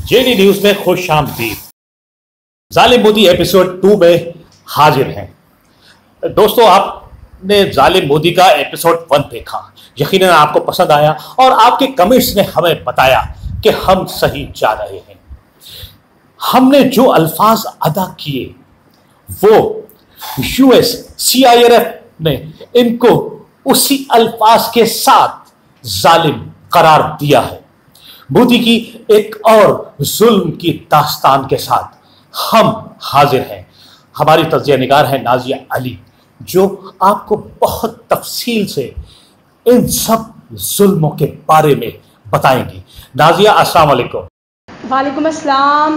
JD news में खुश आमदीद। जालिम मोदी एपिसोड 2 में हाजिर हैं। दोस्तों, आपने जालिम मोदी का एपिसोड 1 देखा, यकीनन आपको पसंद आया और आपके कमेंट्स ने हमें बताया कि हम सही जा रहे हैं। हमने जो अल्फाज अदा किए वो यूएस सीआईएफ ने इनको उसी अल्फाज के साथ जालिम करार दिया है। मोदी की एक और जुल्म की दास्तान के साथ हम हाजिर हैं। हमारी तज्जिया निगार है नाजिया अली, जो आपको बहुत तफसील से इन सब जुल्मों के बारे में बताएंगी। नाजिया, अस्सलाम वालेकुम। वालेकुम अस्सलाम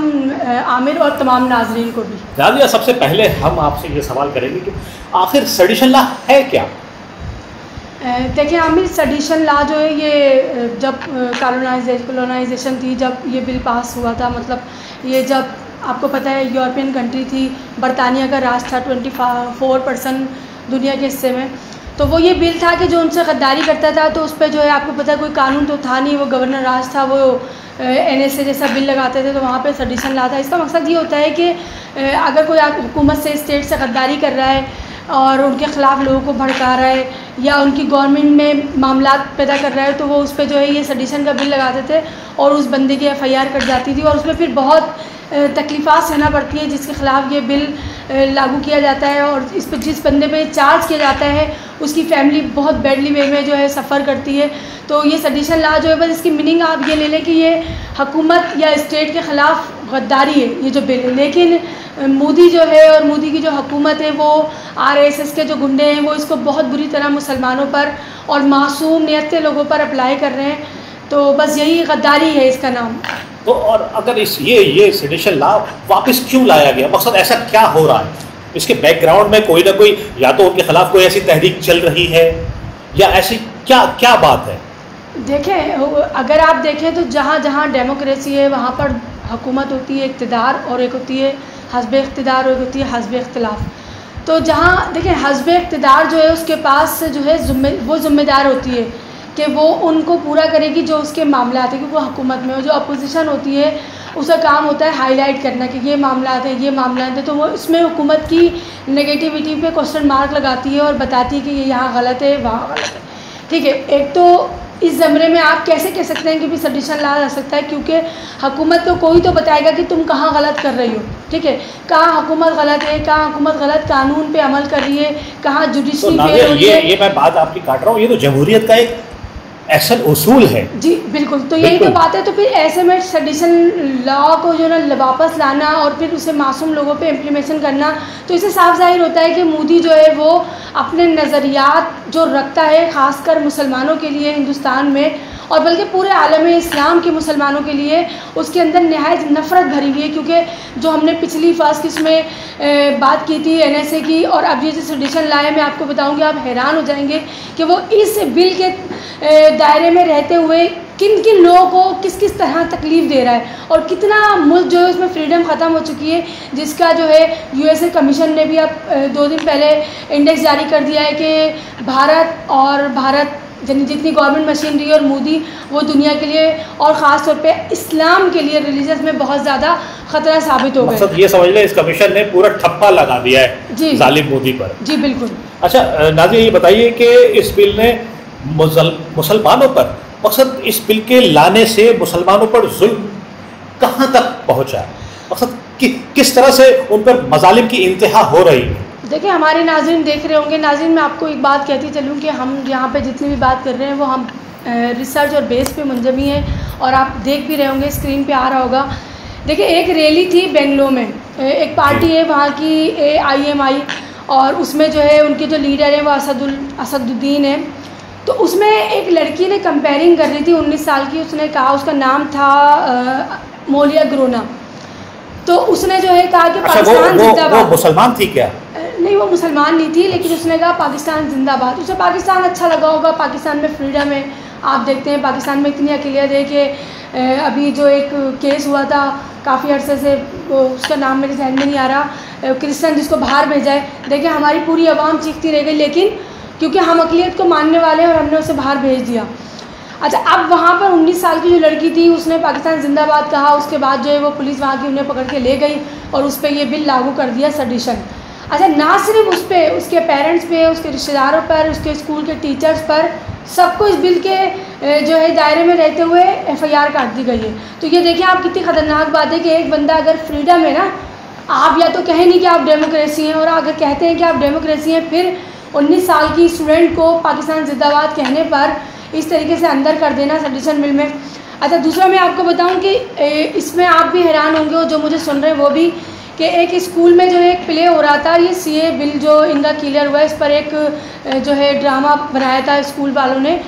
आमिर और तमाम नाजरीन को भी। नाजिया, सबसे पहले हम आपसे ये सवाल करेंगे कि आखिर सेडिशन लॉ है क्या? देखिए आमिर, सेडिशन लॉ जो है ये जब कॉलोनाइजेशन थी, जब ये बिल पास हुआ था, मतलब ये जब आपको पता है यूरोपियन कंट्री थी, बरतानिया का राज था 24% दुनिया के हिस्से में, तो वो ये बिल था कि जो उनसे गद्दारी करता था तो उस पर जो है आपको पता है कोई कानून तो था नहीं, वो गवर्नर राज था, वो NSA जैसा बिल लगाते थे, तो वहाँ पे सेडिशन लॉ था। इसका मकसद ये होता है कि अगर कोई हुकूमत से, स्टेट से गद्दारी कर रहा है और उनके ख़िलाफ़ लोगों को भड़का रहा है या उनकी गवर्नमेंट में मामला पैदा कर रहा है, तो वो उस पर जो है ये सेडिशन का बिल लगाते थे और उस बंदे की FIR कट जाती थी और उसमें फिर बहुत तकलीफ़ात सहना पड़ती है जिसके ख़िलाफ़ ये बिल लागू किया जाता है और इस पर जिस बंदे पे चार्ज किया जाता है उसकी फैमिली बहुत बैडली वे में जो है सफ़र करती है। तो ये सेडिशन लॉ जो है, बस इसकी मीनिंग आप ये ले लें कि ये हुकूमत या स्टेट के ख़िलाफ़ गद्दारी है ये जो बिल है। लेकिन मोदी जो है और मोदी की जो हुकूमत है वो RSS के जो गुंडे हैं वो इसको बहुत बुरी तरह मुसलमानों पर और मासूम नियत लोगों पर अप्लाई कर रहे हैं। तो बस यही गद्दारी है इसका नाम। तो और अगर ये सेडिशन लॉ वापस क्यों लाया गया, मकसद ऐसा क्या हो रहा है? इसके बैकग्राउंड में कोई ना कोई, या तो उनके खिलाफ कोई ऐसी तहरीक चल रही है या ऐसी क्या बात है? देखें, अगर आप देखें तो जहाँ जहाँ डेमोक्रेसी है वहाँ पर हुकूमत होती है इक़्तिदार, और एक होती है हस्ब इक़्तिदार और एक होती है हस्ब इख्तिलाफ। तो जहाँ देखें हस्ब इक़्तिदार जो है उसके पास जो है वो ज़िम्मेदार होती है कि वो उनको पूरा करेगी जो उसके मामला हैं, क्योंकि वो हुकूमत में हो। जो अपोजिशन होती है उसका काम होता है हाईलाइट करना कि ये मामला है, ये मामला है, तो वो इसमें हुकूमत की नेगेटिविटी पे क्वेश्चन मार्क लगाती है और बताती है कि ये यहाँ गलत है, वहाँ गलत है। ठीक है, एक तो इस ज़मरे में आप कैसे कह सकते हैं कि भी सेडिशन लॉ आ सकता है, क्योंकि हुकूमत को कोई तो बताएगा कि तुम कहाँ गलत कर रही हो। ठीक है, कहाँ हुकूमत गलत है, कहाँ हुकूमत गलत कानून पे अमल कर रही है, कहाँ जुडिशरी फेल हो रही है। ये मैं बात आपकी काट रहा हूँ, ये तो जमहूरियत का एक ऐसा उसूल है। जी बिल्कुल, तो यही तो बात है। तो फिर ऐसे में सेडिशन लॉ को जो ना वापस लाना और फिर उसे मासूम लोगों पे इम्प्लीमेशन करना, तो इससे साफ जाहिर होता है कि मोदी जो है वो अपने नज़रियात जो रखता है ख़ासकर मुसलमानों के लिए हिंदुस्तान में और बल्कि पूरे आलम इस्लाम के मुसलमानों के लिए, उसके अंदर नहायत नफ़रत भरी हुई है। क्योंकि जो हमने पिछली फर्स्ट किस्में बात की थी NSA की, और अब ये जो सेडिशन लॉ है मैं आपको बताऊंगी, आप हैरान हो जाएंगे कि वो इस बिल के दायरे में रहते हुए किन किन लोगों को किस किस तरह तकलीफ़ दे रहा है और कितना मुल्क जो है उसमें फ्रीडम ख़त्म हो चुकी है, जिसका जो है USA कमीशन ने भी अब 2 दिन पहले इंडेक्स जारी कर दिया है कि भारत जितनी गवर्नमेंट मशीनरी और मोदी वो दुनिया के लिए और ख़ास तौर पे इस्लाम के लिए रिलीजस में बहुत ज़्यादा ख़तरा साबित हो गए। मतलब ये समझ लें इस कमीशन ने पूरा ठप्पा लगा दिया है जी जालिम मोदी पर। जी बिल्कुल। अच्छा नाज़िया, ये बताइए कि इस बिल ने मुसलमानों पर, मकसद इस बिल के लाने से मुसलमानों पर जुल्म कहाँ तक पहुँचा, मकसद किस तरह से उन पर मजालिम की इंतहा हो रही है? देखिए, हमारे नाज़रीन देख रहे होंगे। नाज़रीन, मैं आपको एक बात कहती चलूँ कि हम यहाँ पे जितनी भी बात कर रहे हैं वो हम रिसर्च और बेस पे मुंजमी हैं और आप देख भी रहे होंगे, स्क्रीन पे आ रहा होगा। देखिए, एक रैली थी बेंगलोर में, एक पार्टी है वहाँ की AIMI, और उसमें जो है उनके जो लीडर हैं वो असदुद्दीन है। तो उसमें एक लड़की ने कंपेयरिंग कर रही थी 19 साल की, उसने कहा, उसका नाम था मोलिया ग्रोना। तो उसने जो है कहा कि पाकिस्तान जिंदाबाद। वो मुसलमान थी क्या? नहीं, वो मुसलमान नहीं थी, लेकिन उसने कहा पाकिस्तान जिंदाबाद। उसे पाकिस्तान अच्छा लगा होगा, पाकिस्तान में फ्रीडम है। आप देखते हैं पाकिस्तान में इतनी अक़लियत है कि अभी जो एक केस हुआ था काफ़ी अरसे से, वो उसका नाम मेरे जहन में नहीं आ रहा, क्रिश्चियन जिसको बाहर भेजा है। देखिए, हमारी पूरी आवाम चीखती रह गई, लेकिन क्योंकि हम अक़लियत को मानने वाले हैं और हमने उसे बाहर भेज दिया। अच्छा, अब वहाँ पर 19 साल की जो लड़की थी उसने पाकिस्तान जिंदाबाद कहा, उसके बाद जो है वो पुलिस वहाँ की उन्हें पकड़ के ले गई और उस पर ये बिल लागू कर दिया, सेडिशन। अच्छा, ना सिर्फ उस पर, उसके पेरेंट्स पे, उसके रिश्तेदारों पर, उसके स्कूल के टीचर्स पर, सबको इस बिल के जो है दायरे में रहते हुए FIR काट दी गई है। तो ये देखिए आप, कितनी ख़तरनाक बात है कि एक बंदा अगर फ्रीडम है ना, आप या तो कहें नहीं कि आप डेमोक्रेसी हैं, और अगर कहते हैं कि आप डेमोक्रेसी हैं, फिर 19 साल की स्टूडेंट को पाकिस्तान जिंदाबाद कहने पर इस तरीके से अंदर कर देना सेडिशन बिल में। अच्छा, दूसरा मैं आपको बताऊं कि इसमें आप भी हैरान होंगे, और जो मुझे सुन रहे हैं वो भी, कि एक स्कूल में जो है एक प्ले हो रहा था, ये CA बिल जो इनका क्लियर हुआ है, इस पर एक जो है ड्रामा बनाया था स्कूल वालों ने।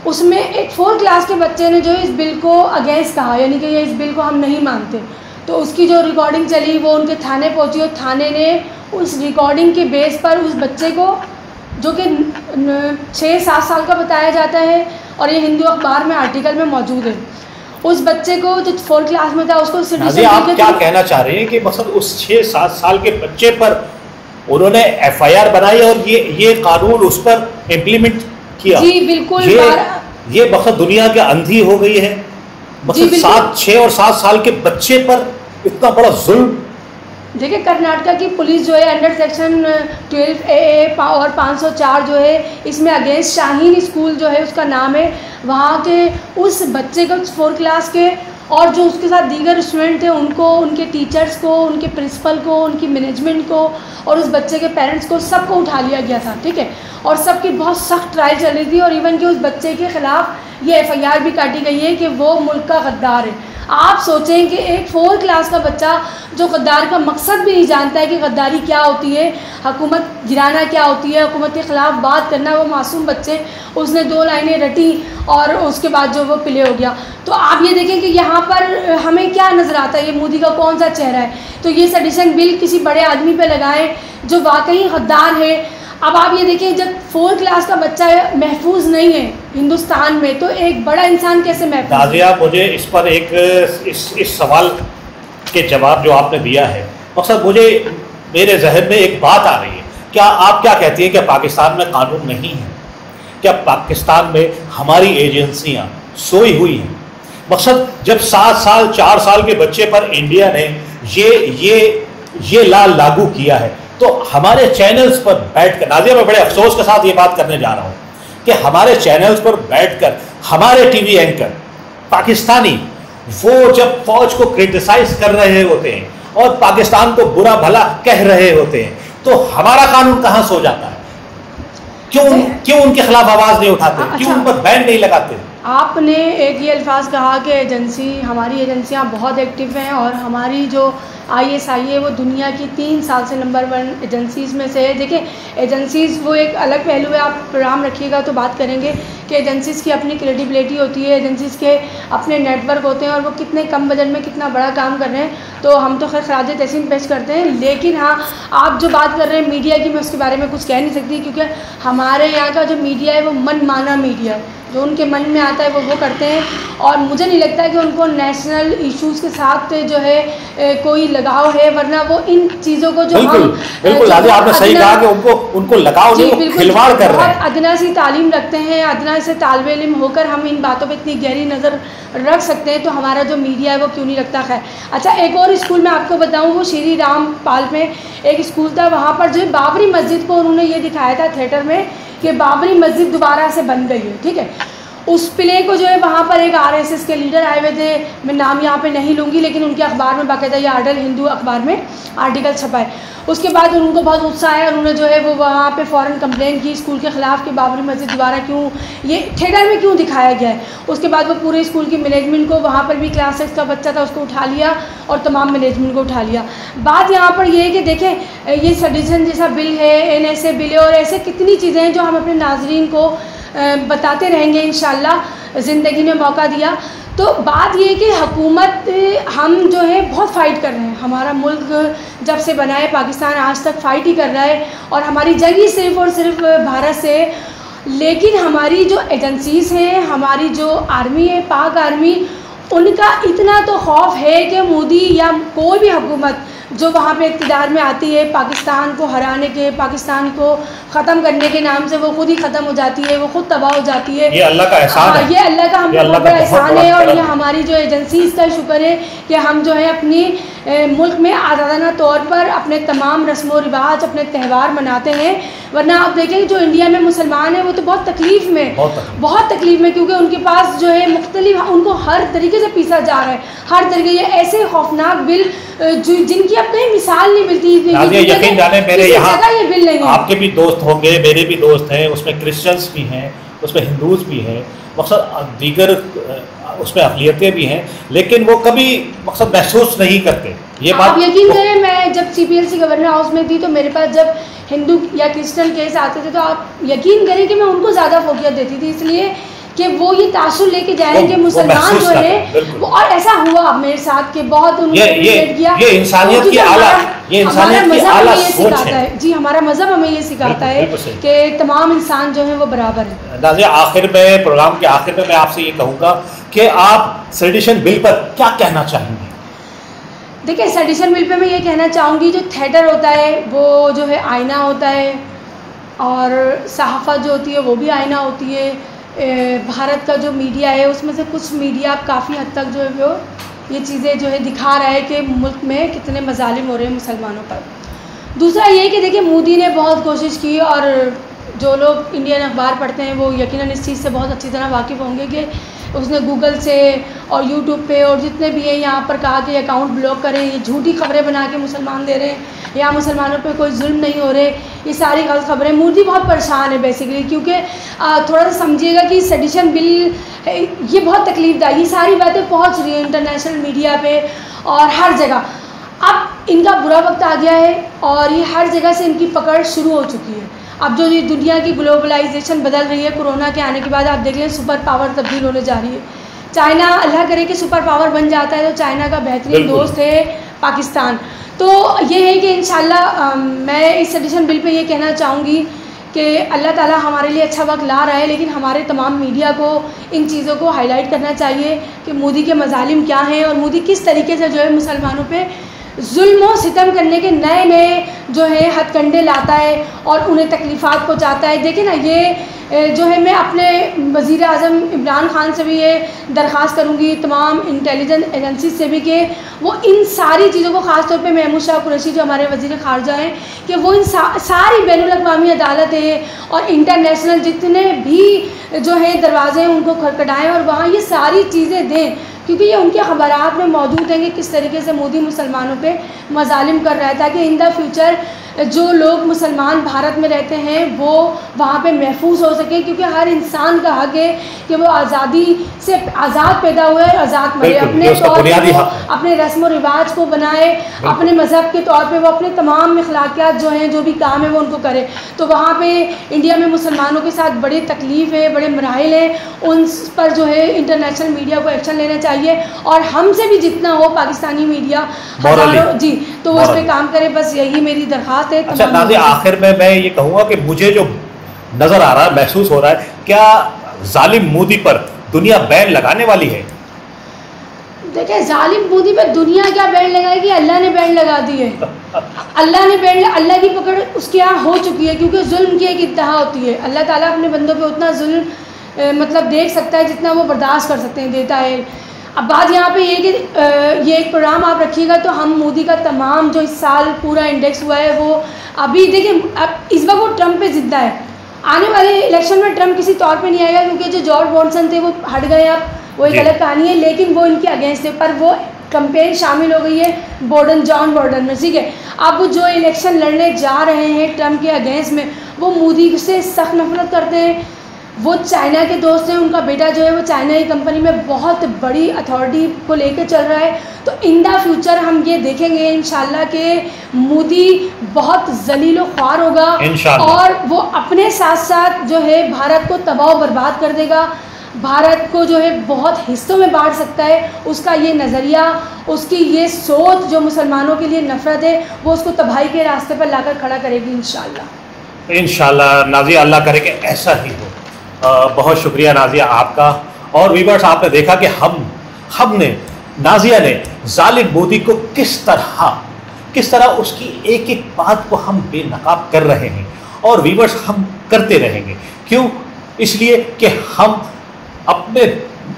उसमें एक 4th क्लास के बच्चे ने जो इस बिल को अगेंस्ट कहा, यानी कि ये इस बिल को हम नहीं मानते। तो उसकी जो रिकॉर्डिंग चली वो उनके थाने पहुंची, और थाने ने उस रिकॉर्डिंग के बेस पर उस बच्चे को, जो कि 6-7 साल का बताया जाता है, और ये हिंदू अखबार में आर्टिकल में मौजूद है, उस बच्चे को जो 4th क्लास में था उसको आप क्या कहना चाह रहे हैं कि मतलब उस 6-7 साल के बच्चे पर उन्होंने FIR बनाई और ये कानून उस पर इम्प्लीमेंट किया? जी बिल्कुल। ये बहुत दुनिया के अंधी हो गई है, मतलब 6 और 7 साल के बच्चे पर इतना बड़ा जुल्म। देखिए, कर्नाटका की पुलिस जो है अंडर सेक्शन 12AA और 504 जो है, इसमें अगेंस्ट शाहीन स्कूल जो है उसका नाम है, वहाँ के उस बच्चे को 4th क्लास के, और जो उसके साथ दीगर स्टूडेंट थे उनको, उनके टीचर्स को, उनके प्रिंसिपल को, उनकी मैनेजमेंट को, और उस बच्चे के पेरेंट्स को, सबको उठा लिया गया था, ठीक है। और सबकी बहुत सख्त ट्रायल चल रही थी, और इवन कि उस बच्चे के ख़िलाफ़ ये FIR भी काटी गई है कि वो मुल्क का गद्दार है। आप सोचें कि एक 4th क्लास का बच्चा जो गद्दार का मकसद भी नहीं जानता है कि गद्दारी क्या होती है, हुकूमत गिराना क्या होती है, हुकूमत के ख़िलाफ़ बात करना, वो मासूम बच्चे, उसने 2 लाइनें रटी और उसके बाद जो वो प्ले हो गया। तो आप ये देखें कि यहाँ पर हमें क्या नज़र आता है, ये मोदी का कौन सा चेहरा है। तो ये सेडिशन बिल किसी बड़े आदमी पे लगाएं जो वाकई गद्दार है। अब आप ये देखिए, जब 4th क्लास का बच्चा महफूज नहीं है हिंदुस्तान में, तो एक बड़ा इंसान कैसे महफूज? नाज़िया, मुझे इस पर इस सवाल के जवाब जो आपने दिया है, मकसद मुझे मेरे जहन में एक बात आ रही है, क्या आप क्या कहती हैं कि पाकिस्तान में कानून नहीं है? क्या पाकिस्तान में हमारी एजेंसियां सोई हुई हैं? मकसद जब 7 साल 4 साल के बच्चे पर इंडिया ने ये लागू किया है, तो हमारे चैनल्स पर बैठकर, नाज़िया मैं बड़े अफसोस के साथ ये बात करने जा रहा हूँ कि हमारे चैनल्स पर बैठकर हमारे टीवी एंकर पाकिस्तानी वो जब फौज को क्रिटिसाइज कर रहे होते हैं और पाकिस्तान को बुरा भला कह रहे होते हैं, तो हमारा कानून कहाँ सो जाता है? क्यों उनके खिलाफ आवाज़ नहीं उठाते? क्यों उन पर बैन नहीं लगाते? आपने एक ये अल्फाज कहा कि हमारी एजेंसियां बहुत एक्टिव हैं, और हमारी जो ISI है वो दुनिया की 3 साल से नंबर 1 एजेंसीज़ में से है। देखिए, एजेंसीज़ वो एक अलग पहलू है, आप प्रोग्राम रखिएगा तो बात करेंगे कि एजेंसीज़ की अपनी क्रेडिबिलिटी होती है, एजेंसीज़ के अपने नेटवर्क होते हैं, और वो कितने कम बजट में कितना बड़ा काम कर रहे हैं। तो हम तो खैर खराज तहसीन पेश करते हैं, लेकिन हाँ, आप जो बात कर रहे हैं मीडिया की, मैं उसके बारे में कुछ कह नहीं सकती, क्योंकि हमारे यहाँ का जो मीडिया है वो मनमाना मीडिया है, जो उनके मन में आता है वो करते हैं, और मुझे नहीं लगता कि उनको नेशनल इश्यूज़ के साथ जो है कोई लगाव है, वरना वो इन चीज़ों को जो बिल्कुल आपने सही कहा कि उनको लगाव नहीं, वो खिलवाड़ कर रहे हैं। अदना सी तालीम रखते हैं, अदना से तालिब इल्म होकर हम इन बातों पे इतनी गहरी नज़र रख सकते हैं, तो हमारा जो मीडिया है वो क्यों नहीं रखता? खैर, अच्छा, एक और स्कूल में आपको बताऊँ, वो श्री राम पाल में एक स्कूल था, वहाँ पर जो है बाबरी मस्जिद को उन्होंने ये दिखाया था थिएटर में कि बाबरी मस्जिद दोबारा से बन गई है, ठीक है। उस प्ले को जो है वहाँ पर एक RSS के लीडर आए हुए थे, मैं नाम यहाँ पे नहीं लूँगी, लेकिन उनके अखबार में बाकायदा ये आर्डल हिंदू अखबार में आर्टिकल छपा है। उसके बाद उनको बहुत उत्साह है, उन्होंने जो है वो वहाँ पे फ़ौरन कंप्लेन की स्कूल के ख़िलाफ़ कि बाबरी मस्जिद दोबारा क्यों ये थिएटर में क्यों दिखाया गया है। उसके बाद वो पूरे स्कूल की मैनेजमेंट को, वहाँ पर भी क्लास 6 का बच्चा था, उसको उठा लिया और तमाम मैनेजमेंट को उठा लिया। बात यहाँ पर ये है कि देखें, ये सेडिशन जैसा बिल है, NSA बिल है, और ऐसे कितनी चीज़ें हैं जो हम अपने नाजरीन को बताते रहेंगे इंशाल्लाह, ज़िंदगी ने मौका दिया। तो बात ये है कि हुकूमत, हम जो है बहुत फ़ाइट कर रहे हैं, हमारा मुल्क जब से बना है पाकिस्तान आज तक फ़ाइट ही कर रहा है, और हमारी जंग ही सिर्फ़ और सिर्फ भारत से। लेकिन हमारी जो एजेंसीज़ हैं, हमारी जो आर्मी है, पाक आर्मी, उनका इतना तो खौफ है कि मोदी या कोई भी हुकूमत जो वहाँ पे इक़्तिदार में आती है, पाकिस्तान को हराने के, पाकिस्तान को ख़त्म करने के नाम से वो खुद ही ख़त्म हो जाती है, वो खुद तबाह हो जाती है। ये अल्लाह का एहसान है, ये अल्लाह का हम बहुत बड़ा एहसान है। और ये हमारी जो एजेंसी का शुक्र है कि हम जो है अपनी मुल्क में आज़ादाना तौर पर अपने तमाम रस्म व रिवाज, अपने त्यौहार मनाते हैं। वरना आप देखें जो इंडिया में मुसलमान हैं वो तो बहुत तकलीफ़ में, बहुत तकलीफ़ में, क्योंकि उनके पास जो है मुख्तलिफ, उनको हर तरीके से पीसा जा रहा है, हर तरीके। ये ऐसे खौफनाक बिल जिनकी अब कहीं मिसाल नहीं मिलती। यकीन जाने मेरे यहाँ ये बिल नहीं है। आपके भी दोस्त होंगे, मेरे भी दोस्त हैं, उसमें क्रिश्चियंस भी हैं, उसमें हिंदूज भी हैं, मकसद दीगर उसमें अक़लियतें भी हैं, लेकिन वो कभी मकसद महसूस नहीं करते। ये बात आप यकीन करें, मैं जब CPLC गवर्नर हाउस में थी तो मेरे पास जब हिंदू या क्रिश्चियन केस आते थे तो आप यकीन करें कि मैं उनको ज़्यादा फोकियत देती थी, इसलिए कि वो ये तासुर लेके जाएंगे मुसलमान जो है वो। और ऐसा हुआ मेरे साथ कि बहुत ये इंसानियत की आला, ये इंसानियत की आला सोच है। जी, हमारा मजहब हमें ये सिखाता है कि तमाम इंसान जो है वो बराबर है। नाज़िया, आखिर में, प्रोग्राम के आखिर में मैं आपसे ये कहूँगा कि आप सेडिशन बिल पर क्या कहना चाहेंगे? देखिए, सेडिशन बिल पे मैं ये कहना चाहूँगी, जो थिएटर होता है वो जो है आईना होता है, और सहाफ़ा जो होती है वो भी आईना होती है। भारत का जो मीडिया है उसमें से कुछ मीडिया काफ़ी हद तक जो है वो ये चीज़ें जो है दिखा रहा है कि मुल्क में कितने मजालिम हो रहे हैं मुसलमानों पर। दूसरा ये कि देखिए, मोदी ने बहुत कोशिश की, और जो लोग इंडियन अखबार पढ़ते हैं वो यकीनन इस चीज़ से बहुत अच्छी तरह वाकिफ़ होंगे कि उसने गूगल से और यूट्यूब पे और जितने भी हैं यहाँ पर कहा कि अकाउंट ब्लॉक करें, ये झूठी खबरें बना के मुसलमान दे रहे हैं, यहाँ मुसलमानों पे कोई जुल्म नहीं हो रहे, ये सारी गलत खबरें। मोदी बहुत परेशान है बेसिकली, क्योंकि थोड़ा सा समझिएगा कि सेडिशन बिल ये बहुत तकलीफदायी, ये सारी बातें पहुँच रही हैं इंटरनेशनल मीडिया पे और हर जगह। अब इनका बुरा वक्त आ गया है और ये हर जगह से इनकी पकड़ शुरू हो चुकी है। अब जो ये दुनिया की ग्लोबलाइजेशन बदल रही है, कोरोना के आने के बाद आप देख लें सुपर पावर तब्दील होने जा रही है। चाइना, अल्लाह करे कि सुपर पावर बन जाता है तो चाइना का बेहतरीन दोस्त है पाकिस्तान। तो ये है कि इंशाल्लाह मैं इस सेडिशन बिल पे ये कहना चाहूँगी कि अल्लाह ताला हमारे लिए अच्छा वक्त ला रहा है, लेकिन हमारे तमाम मीडिया को इन चीज़ों को हाईलाइट करना चाहिए कि मोदी के मजालिम क्या हैं और मोदी किस तरीके से जो है मुसलमानों पे जुल्म और सितम करने के नए नए जो है हथकंडे लाता है और उन्हें तकलीफ़ात पहुँचाता है। देखिए ना, ये जो है मैं अपने वज़ीर आज़म इमरान खान से भी ये दरख्वास्त करूँगी, तमाम इंटेलिजेंस एजेंसी से भी, कि वो इन सारी चीज़ों को, ख़ास तौर पे महमूद शाह कुरैशी जो हमारे वज़ीर ख़ारजा हैं, कि वो इन सारी बैनुल अक़वामी अदालतें और इंटरनेशनल जितने भी जो है दरवाजे हैं उनको खटखटाएँ और वहाँ ये सारी चीज़ें दें, क्योंकि ये उनके ख़बरात में मौजूद हैं कि किस तरीके से मोदी मुसलमानों पे मजालिम कर रहा है, ताकि इन द फ्यूचर जो लोग मुसलमान भारत में रहते हैं वो वहाँ पे महफूज हो सके, क्योंकि हर इंसान का हक है कि वो आज़ादी से आज़ाद पैदा हुए और आज़ाद मरे, अपने तौर पर अपने रस्म व रिवाज को बनाए, अपने मज़हब के तौर पे वो अपने तमाम अखलाकियात जो हैं, जो भी काम है वो उनको करे। तो वहाँ पे इंडिया में मुसलमानों के साथ बड़ी तकलीफ़ है, बड़े मराहिल हैं, उन पर जो है इंटरनेशनल मीडिया को एक्शन लेना चाहिए और हमसे भी जितना हो पाकिस्तानी मीडिया हज़ारों जी तो उस पर काम करे। बस यही मेरी दरख्वास्त है। अच्छा नाज़िया, आखिर में मैं ये कहूँगा कि मुझे जो नज़र आ रहा है, महसूस हो रहा है, क्या जालिम मोदी पर दुनिया बैन लगाने वाली है? देखिए, जालिम मोदी पर दुनिया क्या बैन लगाएगी, अल्लाह ने बैन लगा दी है। अल्लाह ने बैन, अल्लाह की पकड़ उसके यहाँ हो चुकी है, क्योंकि जुल्म की एक इंतहा होती है। अल्लाह ताला अपने बंदों पे उतना जुल्म मतलब देख सकता है जितना वो बर्दाश्त कर सकते हैं, देता है। अब बात यहाँ पे ये कि ये एक प्रोग्राम आप रखिएगा तो हम मोदी का तमाम जो इस साल पूरा इंडेक्स हुआ है वो अभी देखिए, अब इस वक्त वो ट्रंप पे जिद्दा है। आने वाले इलेक्शन में ट्रंप किसी तौर पे नहीं आएगा, क्योंकि जो जॉर्ज मॉनसन थे वो हट गए, अब वो एक अलग कहानी है, लेकिन वो इनके अगेंस्ट है। पर वो कंपेन शामिल हो गई है जॉन बॉर्डन में, ठीक है। अब जो इलेक्शन लड़ने जा रहे हैं ट्रंप के अगेंस्ट में, वो मोदी से सख्त नफरत करते हैं। वो चाइना के दोस्त हैं, उनका बेटा जो है वो चाइना की कंपनी में बहुत बड़ी अथॉरिटी को लेकर चल रहा है। तो इन द फ्यूचर हम ये देखेंगे इंशाल्लाह कि मोदी बहुत जलील व ख्वार होगा और वो अपने साथ साथ जो है भारत को तबाह बर्बाद कर देगा, भारत को जो है बहुत हिस्सों में बांट सकता है। उसका ये नज़रिया, उसकी ये सोच जो मुसलमानों के लिए नफ़रत है, वो उसको तबाही के रास्ते पर लाकर खड़ा करेगी इंशाल्लाह। इंशाल्लाह नाज़िया, अल्लाह करे कि ऐसा ही हो। बहुत शुक्रिया नाज़िया आपका। और वीवर्स, आपने देखा कि हमने नाज़िया ने जालिम मोदी को किस तरह किस तरह उसकी एक एक बात को हम बेनकाब कर रहे हैं, और वीवर्स हम करते रहेंगे। क्यों? इसलिए कि हम अपने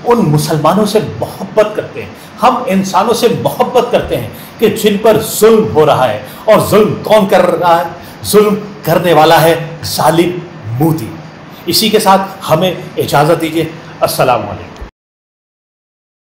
उन मुसलमानों से मोहब्बत करते हैं, हम इंसानों से मोहब्बत करते हैं कि जिन पर जुल्म हो रहा है। और जुल्म कौन कर रहा है? जुल्म करने वाला है जालिम मोदी। इसी के साथ हमें इजाज़त दीजिए। अस्सलाम वालेकुम।